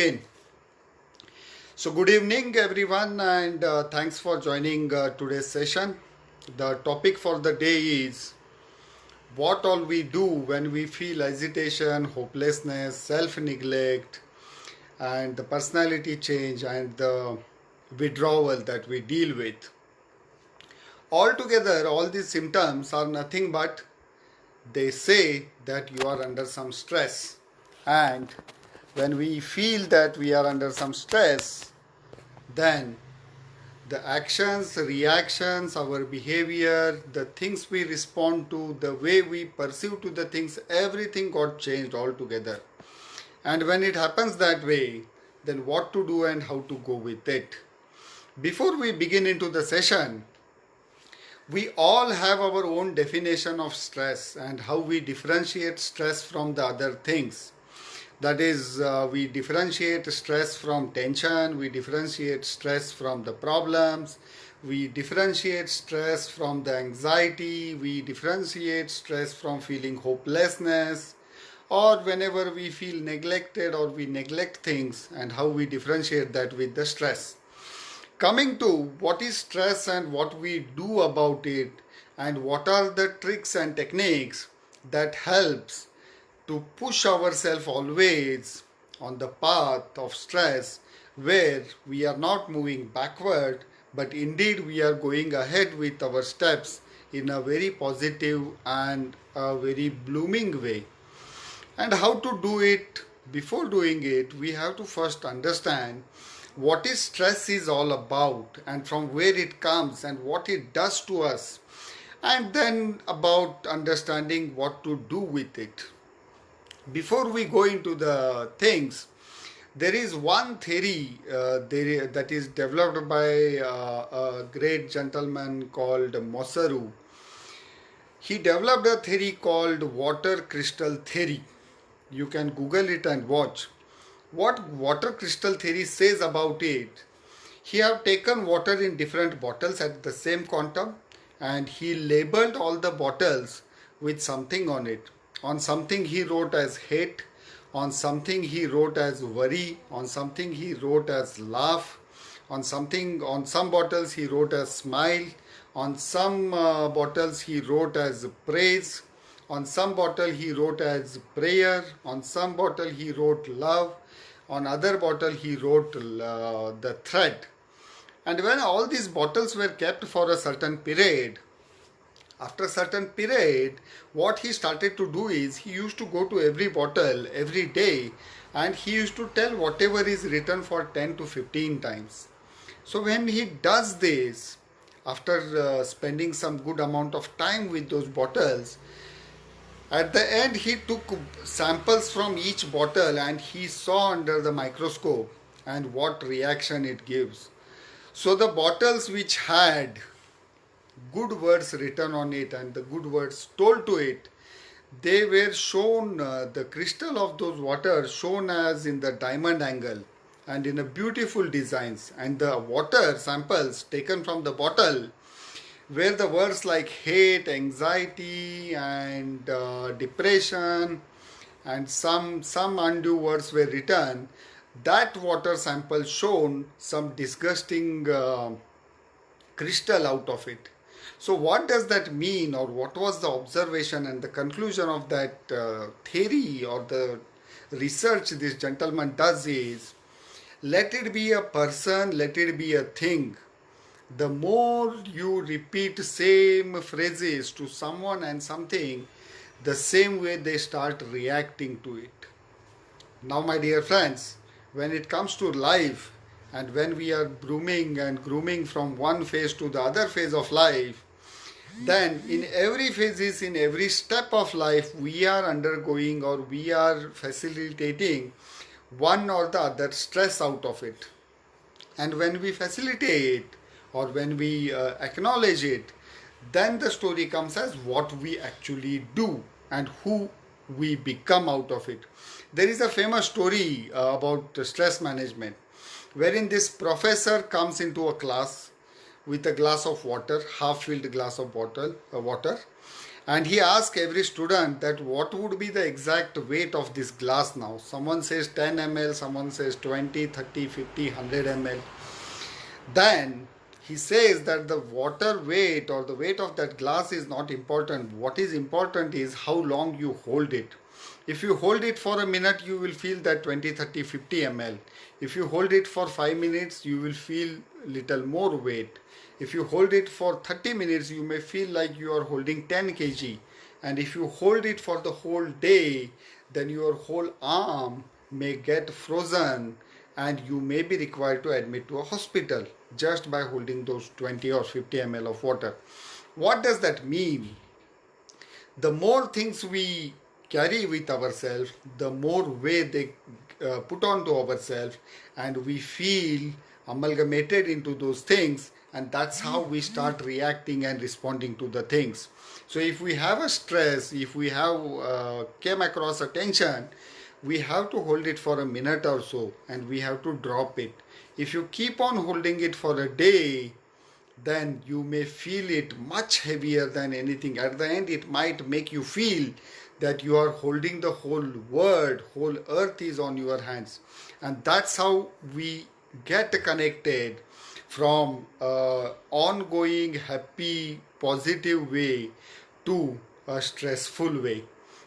Again. So good evening everyone and thanks for joining today's session. The topic for the day is what all we do when we feel agitation, hopelessness, self-neglect and the personality change and the withdrawal that we deal with. Altogether, all these symptoms are nothing but they say that you are under some stress, and when we feel that we are under some stress, then the actions, reactions, our behavior, the things we respond to, the way we perceive to the things, everything got changed altogether. And when it happens that way, then what to do and how to go with it. Before we begin into the session, we all have our own definition of stress and how we differentiate stress from the other things. That is, we differentiate stress from tension, we differentiate stress from the problems, we differentiate stress from the anxiety, we differentiate stress from feeling hopelessness, or whenever we feel neglected or we neglect things, and how we differentiate that with the stress. Coming to what is stress and what we do about it, and what are the tricks and techniques that helps to push ourselves always on the path of stress, where we are not moving backward but indeed we are going ahead with our steps in a very positive and a very blooming way. And how to do it? Before doing it, we have to first understand what is stress is all about and from where it comes and what it does to us, and then about understanding what to do with it. Before we go into the things, there is one theory that is developed by a great gentleman called Masaru. He developed a theory called water crystal theory. You can Google it and watch. What water crystal theory says about it, he have taken water in different bottles at the same quantum and he labeled all the bottles with something on it. On something he wrote as hate, on something he wrote as worry, on something he wrote as laugh, on some bottles he wrote as smile, on some bottles he wrote as praise, on some bottle he wrote as prayer, on some bottle he wrote love, on other bottle he wrote the threat. And when all these bottles were kept for a certain period, after a certain period, what he started to do is he used to go to every bottle every day and he used to tell whatever is written for 10 to 15 times. So when he does this, after spending some good amount of time with those bottles, at the end he took samples from each bottle and he saw under the microscope and what reaction it gives. So the bottles which had good words written on it and the good words told to it, they were shown, the crystal of those water shown as in the diamond angle and in a beautiful designs, and the water samples taken from the bottle where the words like hate, anxiety and depression and some undue words were written, that water sample shown some disgusting crystal out of it. So what does that mean, or what was the observation and the conclusion of that theory or the research this gentleman does is, let it be a person, let it be a thing. The more you repeat same phrases to someone and something, the same way they start reacting to it. Now my dear friends, when it comes to life and when we are grooming and grooming from one phase to the other phase of life, then in every phases, in every step of life, we are undergoing or we are facilitating one or the other stress out of it. And when we facilitate or when we acknowledge it, then the story comes as what we actually do and who we become out of it. There is a famous story about stress management, wherein this professor comes into a class with a glass of water, half-filled glass of water, And he asked every student that what would be the exact weight of this glass now. Someone says 10 ml, someone says 20, 30, 50, 100 ml. Then he says that the water weight or the weight of that glass is not important. What is important is how long you hold it. If you hold it for a minute, you will feel that 20, 30, 50 ml. If you hold it for 5 minutes, you will feel little more weight. If you hold it for 30 minutes, you may feel like you are holding 10 kg. And if you hold it for the whole day, then your whole arm may get frozen and you may be required to admit to a hospital just by holding those 20 or 50 ml of water. What does that mean? The more things we carry with ourselves, the more weight they put onto ourselves, and we feel amalgamated into those things, and that's how we start reacting and responding to the things. So if we have a stress, if we have came across a tension, we have to hold it for a minute or so and we have to drop it. If you keep on holding it for a day, then you may feel it much heavier than anything. At the end, it might make you feel that you are holding the whole world, whole earth is on your hands. And that's how we get connected from ongoing, happy, positive way to a stressful way.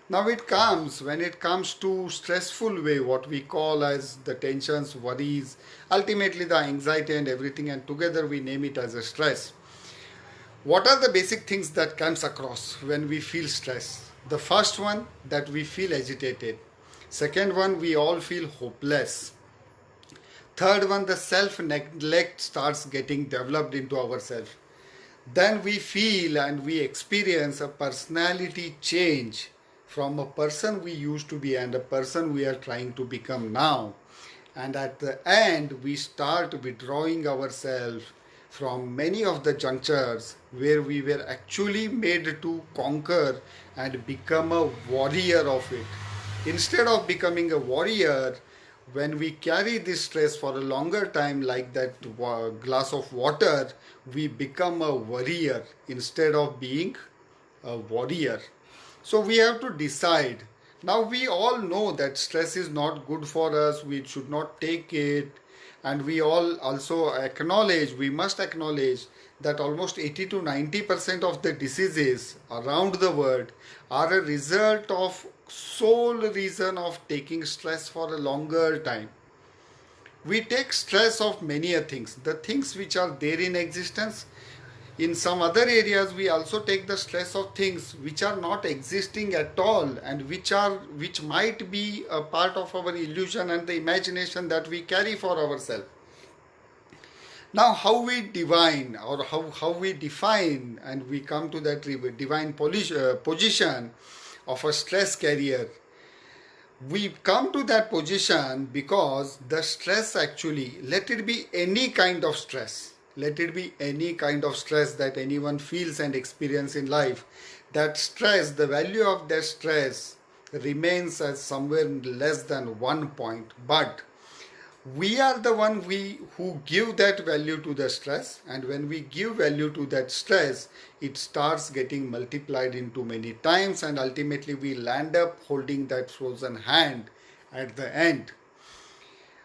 Now when it comes to stressful way, what we call as the tensions, worries, ultimately the anxiety and everything, and together we name it as a stress. What are the basic things that comes across when we feel stress? The first one, that we feel agitated. Second one, we all feel hopeless. Third one, the self-neglect starts getting developed into ourselves. Then we feel and we experience a personality change from a person we used to be and a person we are trying to become now. And at the end, we start withdrawing ourselves from many of the junctures where we were actually made to conquer and become a warrior of it. Instead of becoming a warrior, when we carry this stress for a longer time, like that glass of water, we become a warrior instead of being a warrior. So we have to decide. Now we all know that stress is not good for us, we should not take it, and we all also we must acknowledge that almost 80 to 90% of the diseases around the world are a result of sole reason of taking stress for a longer time. We take stress of many things, the things which are there in existence. In some other areas, we also take the stress of things which are not existing at all and which might be a part of our illusion and the imagination that we carry for ourselves. Now, how we divine or how we define and we come to that divine position of a stress carrier. We come to that position because the stress actually, let it be any kind of stress. Let it be any kind of stress that anyone feels and experiences in life. That stress, the value of that stress remains as somewhere less than 1 point. But we are the one who give that value to the stress, and when we give value to that stress, it starts getting multiplied into many times, and ultimately we land up holding that frozen hand at the end.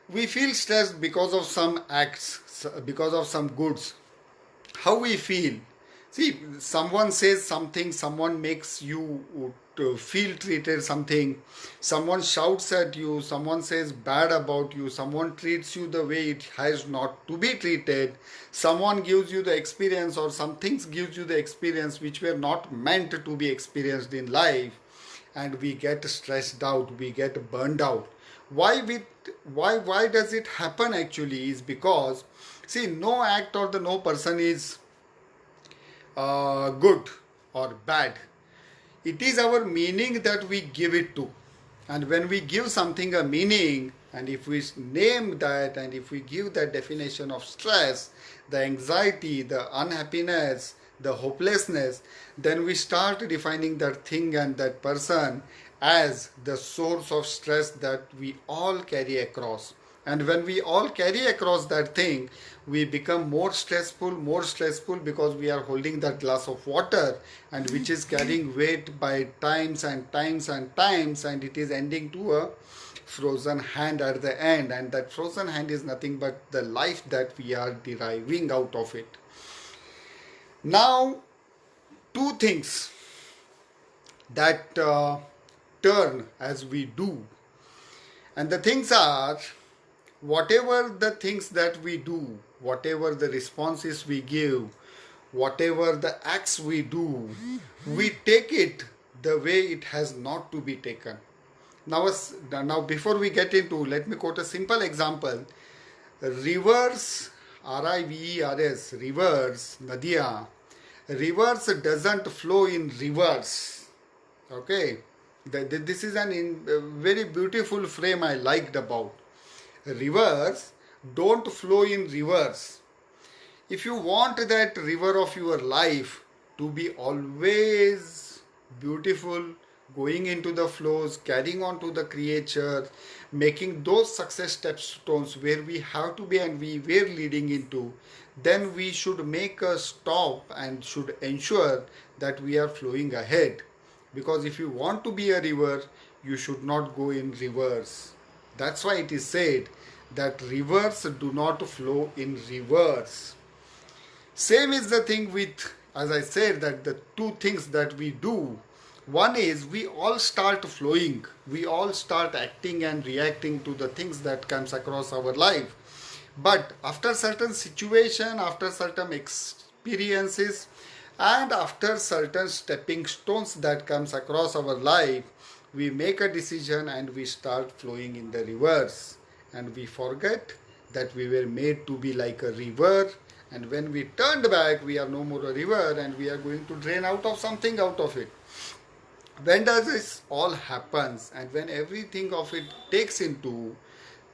We feel stressed because of some acts, because of some goods. How we feel? See, someone says something, someone makes you to feel treated something, someone shouts at you, someone says bad about you, someone treats you the way it has not to be treated, someone gives you the experience or some things gives you the experience which were not meant to be experienced in life, and we get stressed out, we get burned out. Why does it happen actually is because, see, no act or no person is good or bad. It is our meaning that we give it to. And when we give something a meaning, and if we name that and if we give that definition of stress, the anxiety, the unhappiness, the hopelessness, then we start defining that thing and that person as the source of stress that we all carry across. And when we all carry across that thing, we become more stressful because we are holding that glass of water, and which is carrying weight by times and times and times, and it is ending to a frozen hand at the end. And that frozen hand is nothing but the life that we are deriving out of it. Now, two things that turn as we do. And the things are, whatever the things that we do, whatever the responses we give, whatever the acts we do, we take it the way it has not to be taken. Now before we get into, let me quote a simple example. Rivers, R-I-V-E-R-S, rivers, Nadia. Rivers doesn't flow in reverse. Okay. This is a very beautiful frame I liked about. Rivers don't flow in reverse. If you want that river of your life to be always beautiful, going into the flows, carrying on to the creature, making those success stepstones where we have to be and we were leading into, then we should make a stop and should ensure that we are flowing ahead. Because if you want to be a river, you should not go in reverse. That's why it is said that rivers do not flow in reverse. Same is the thing with, as I said, that the two things that we do. One is we all start flowing. We all start acting and reacting to the things that comes across our life. But after certain situation, after certain experiences, and after certain stepping stones that comes across our life, we make a decision and we start flowing in the reverse. And we forget that we were made to be like a river. And when we turned back, we are no more a river and we are going to drain out of something out of it. When does this all happens and when everything of it takes into,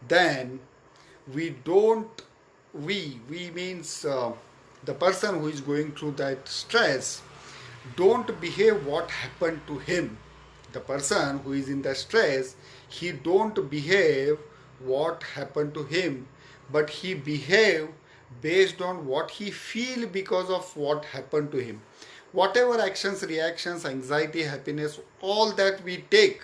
then we means the person who is going through that stress don't behave what happened to him. The person who is in the stress, he don't behave what happened to him, but he behave based on what he feel because of what happened to him. Whatever actions, reactions, anxiety, happiness, all that we take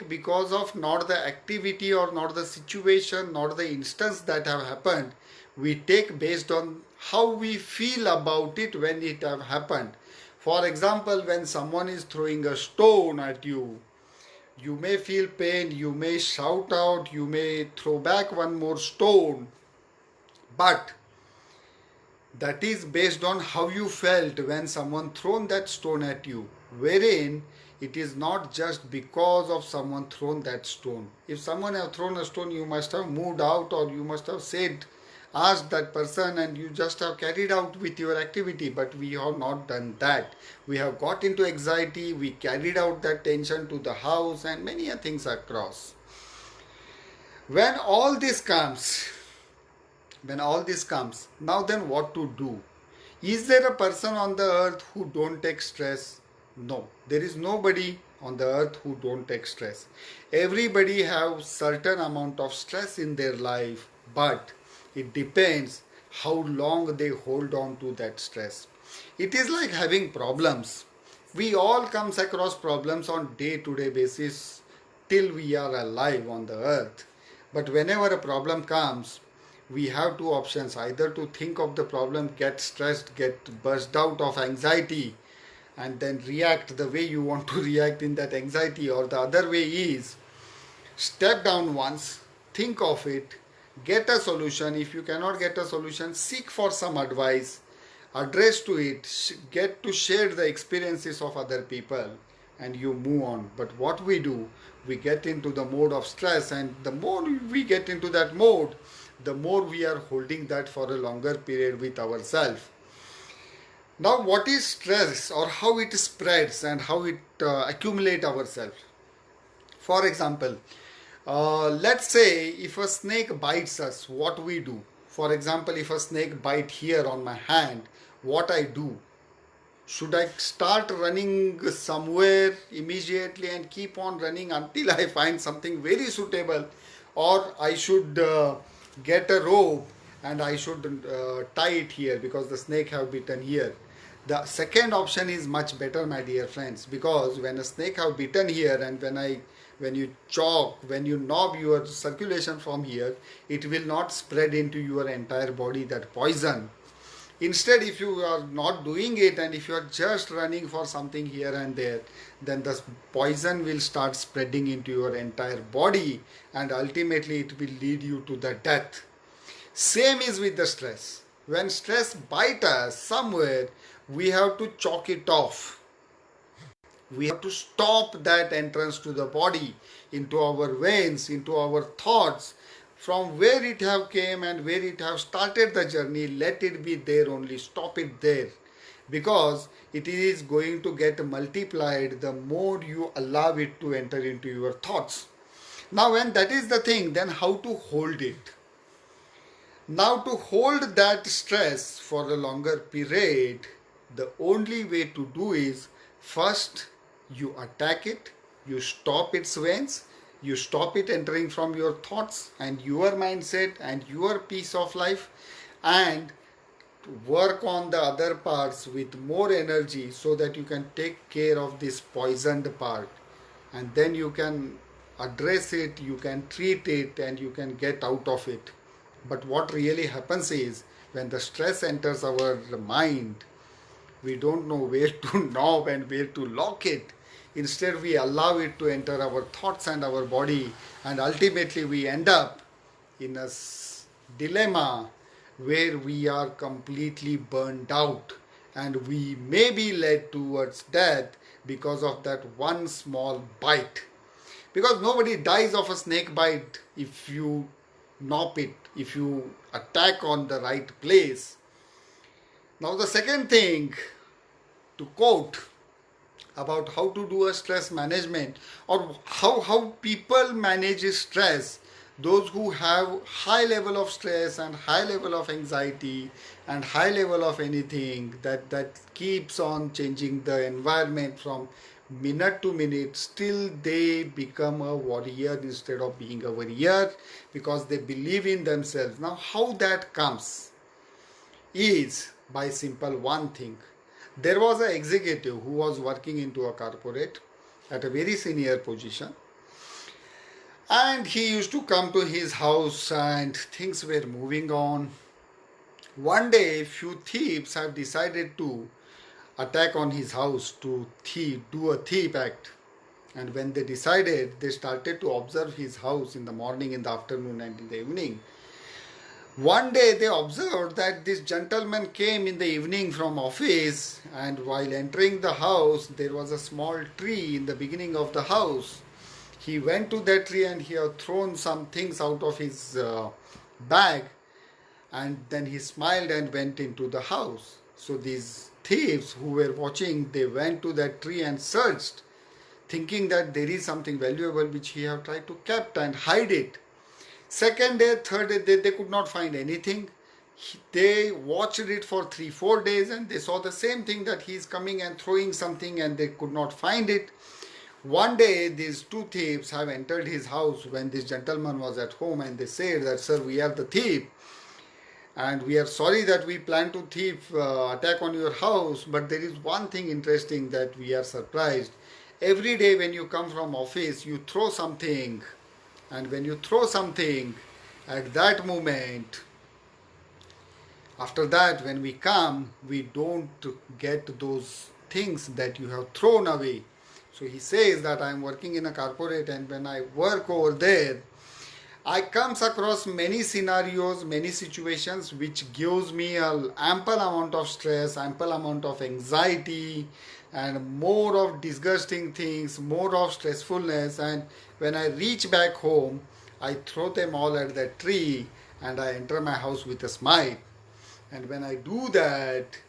because of not the activity or not the situation, not the instance that have happened. We take based on how we feel about it when it have happened. For example, when someone is throwing a stone at you, you may feel pain, you may shout out, you may throw back one more stone, but that is based on how you felt when someone thrown that stone at you, wherein it is not just because of someone thrown that stone. If someone have thrown a stone, you must have moved out or you must have said, asked that person and you just have carried out with your activity, but we have not done that. We have got into anxiety, we carried out that tension to the house and many things across. When all this comes, now then what to do? Is there a person on the earth who don't take stress? No, there is nobody on the earth who don't take stress. Everybody have certain amount of stress in their life, but it depends how long they hold on to that stress. It is like having problems. We all comes across problems on day-to-day basis till we are alive on the earth. But whenever a problem comes, we have two options, either to think of the problem, get stressed, get burst out of anxiety and then react the way you want to react in that anxiety, or the other way is step down once, think of it, get a solution. If you cannot get a solution, seek for some advice, address to it, get to share the experiences of other people and you move on. But what we do, we get into the mode of stress, and the more we get into that mode, the more we are holding that for a longer period with ourselves. Now, what is stress or how it spreads and how it accumulates ourselves? For example, let's say if a snake bites us, what we do? For example, if a snake bite here on my hand, what I do? Should I start running somewhere immediately and keep on running until I find something very suitable? or I should get a rope and I should tie it here because the snake have bitten here. The second option is much better, my dear friends, because when a snake have bitten here and when you chalk, when you knob your circulation from here, it will not spread into your entire body, that poison. Instead, if you are not doing it and if you are just running for something here and there, then the poison will start spreading into your entire body and ultimately it will lead you to the death. Same is with the stress. When stress bites us somewhere, we have to chalk it off. We have to stop that entrance to the body, into our veins, into our thoughts. From where it have came and where it have started the journey, let it be there only. Stop it there. Because it is going to get multiplied the more you allow it to enter into your thoughts. Now when that is the thing, then how to hold it? Now to hold that stress for a longer period, the only way to do is, first you attack it, you stop its veins, you stop it entering from your thoughts and your mindset and your piece of life, and work on the other parts with more energy so that you can take care of this poisoned part, and then you can address it, you can treat it, and you can get out of it. But what really happens is, when the stress enters our mind, we don't know where to knob and where to lock it. Instead, we allow it to enter our thoughts and our body, and ultimately we end up in a dilemma where we are completely burned out and we may be led towards death because of that one small bite. Because nobody dies of a snake bite if you knob it, if you attack on the right place. Now the second thing to quote about how to do a stress management, or how people manage stress, those who have high level of stress and high level of anxiety and high level of anything that keeps on changing the environment from minute to minute, still they become a warrior instead of being a warrior because they believe in themselves. Now how that comes is by simple one thing. There was an executive who was working into a corporate at a very senior position, and he used to come to his house and things were moving on. One day, few thieves have decided to attack on his house, to do a thief act. And when they decided, they started to observe his house in the morning, in the afternoon and in the evening. One day they observed that this gentleman came in the evening from office, and while entering the house there was a small tree in the beginning of the house. He went to that tree and he had thrown some things out of his bag, and then he smiled and went into the house. So these thieves who were watching, they went to that tree and searched, thinking that there is something valuable which he have tried to keep and hide it. Second day, third day, they could not find anything. They watched it for 3-4 days and they saw the same thing, that he is coming and throwing something, and they could not find it. One day, these two thieves have entered his house when this gentleman was at home, and they said that, "Sir, we are the thief and we are sorry that we plan to attack on your house, but there is one thing interesting that we are surprised. Every day when you come from office, you throw something. And when you throw something, at that moment, after that, when we come, we don't get those things that you have thrown away." So he says that I am working in a corporate, and when I work over there, I comes across many scenarios, many situations which gives me an ample amount of stress, ample amount of anxiety, and more of disgusting things, more of stressfulness. And when I reach back home, I throw them all at that tree and I enter my house with a smile. And when I do that,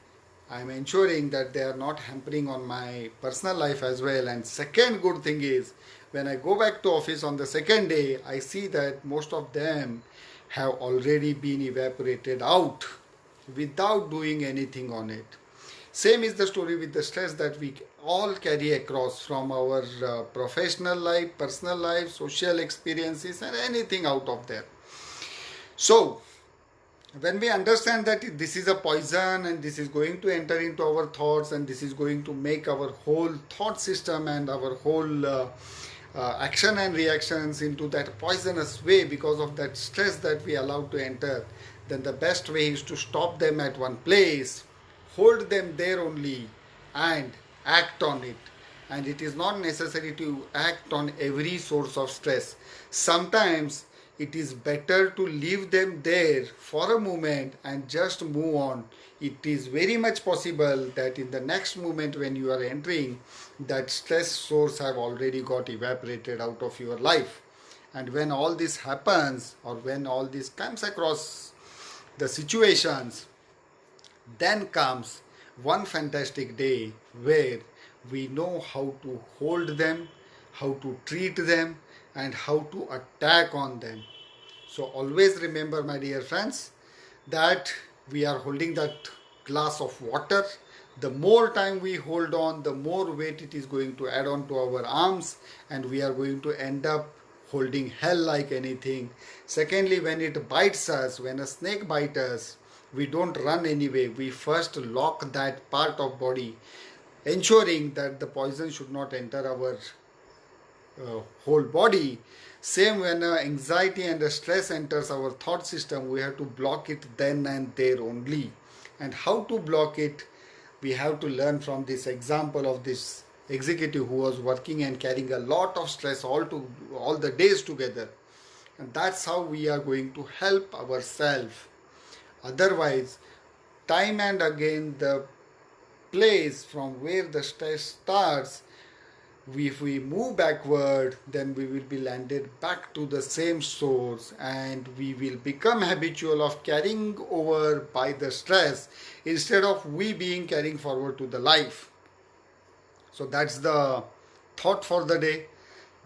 I'm ensuring that they are not hampering on my personal life as well. And second good thing is, when I go back to office on the second day, I see that most of them have already been evaporated out without doing anything on it. Same is the story with the stress that we all carry across from our professional life, personal life, social experiences, and anything out of there. So, when we understand that this is a poison and this is going to enter into our thoughts and this is going to make our whole thought system and our whole action and reactions into that poisonous way because of that stress that we allow to enter, then the best way is to stop them at one place, hold them there only, and act on it. And it is not necessary to act on every source of stress. Sometimes it is better to leave them there for a moment and just move on. It is very much possible that in the next moment when you are entering, that stress source have already got evaporated out of your life. And when all this happens, or when all this comes across the situations, then comes one fantastic day where we know how to hold them, how to treat them, and how to attack on them. So always remember, my dear friends, that we are holding that glass of water. The more time we hold on, the more weight it is going to add on to our arms, and we are going to end up holding hell like anything. Secondly, when it bites us, when a snake bites us, we don't run anyway. We first lock that part of body, ensuring that the poison should not enter our whole body. Same when anxiety and stress enters our thought system, we have to block it then and there only. And how to block it, we have to learn from this example of this executive who was working and carrying a lot of stress all the days together. And that's how we are going to help ourselves. Otherwise, time and again, the place from where the stress starts, if we move backward, then we will be landed back to the same source, and we will become habitual of carrying over by the stress instead of we being carrying forward to the life. So that's the thought for the day,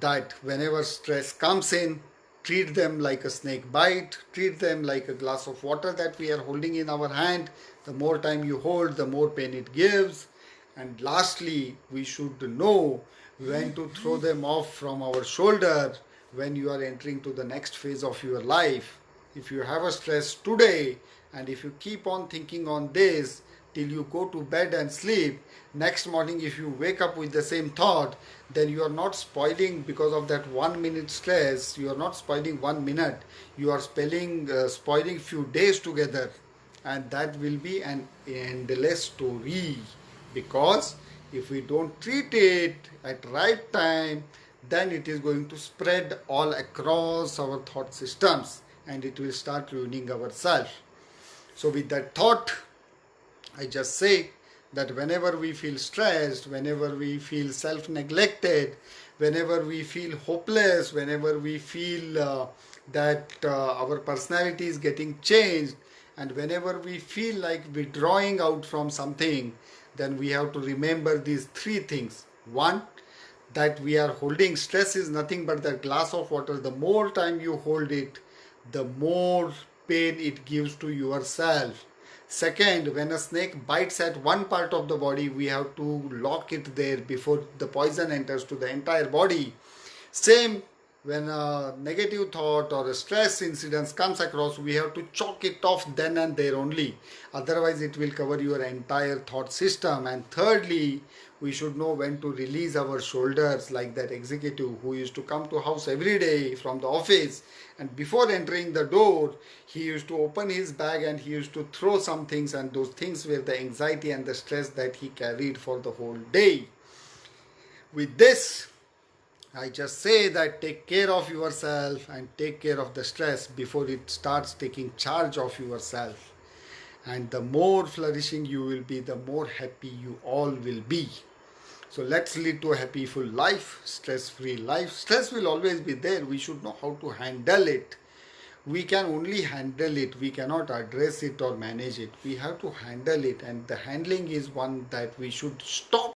that whenever stress comes in, treat them like a snake bite, treat them like a glass of water that we are holding in our hand. The more time you hold, the more pain it gives. And lastly, we should know when to throw them off from our shoulder when you are entering to the next phase of your life. If you have a stress today, and if you keep on thinking on this till you go to bed and sleep, next morning if you wake up with the same thought, then you are not spoiling because of that 1 minute stress. You are not spoiling 1 minute. You are spoiling few days together, and that will be an endless story. Because if we don't treat it at right time, then it is going to spread all across our thought systems, and it will start ruining ourselves. So with that thought, I just say that whenever we feel stressed, whenever we feel self-neglected, whenever we feel hopeless, whenever we feel that our personality is getting changed, and whenever we feel like withdrawing out from something, then we have to remember these three things. One, that we are holding stress is nothing but that glass of water. The more time you hold it, the more pain it gives to yourself. Second, when a snake bites at one part of the body, we have to lock it there before the poison enters to the entire body. Same, when a negative thought or a stress incident comes across, we have to chalk it off then and there only. Otherwise, it will cover your entire thought system. And thirdly, we should know when to release our shoulders, like that executive who used to come to house every day from the office, and before entering the door, he used to open his bag and he used to throw some things, and those things were the anxiety and the stress that he carried for the whole day. With this, I just say that take care of yourself and take care of the stress before it starts taking charge of yourself. And the more flourishing you will be, the more happy you all will be. So let's lead to a happy, full life, stress-free life. Stress will always be there. We should know how to handle it. We can only handle it. We cannot address it or manage it. We have to handle it. And the handling is one that we should stop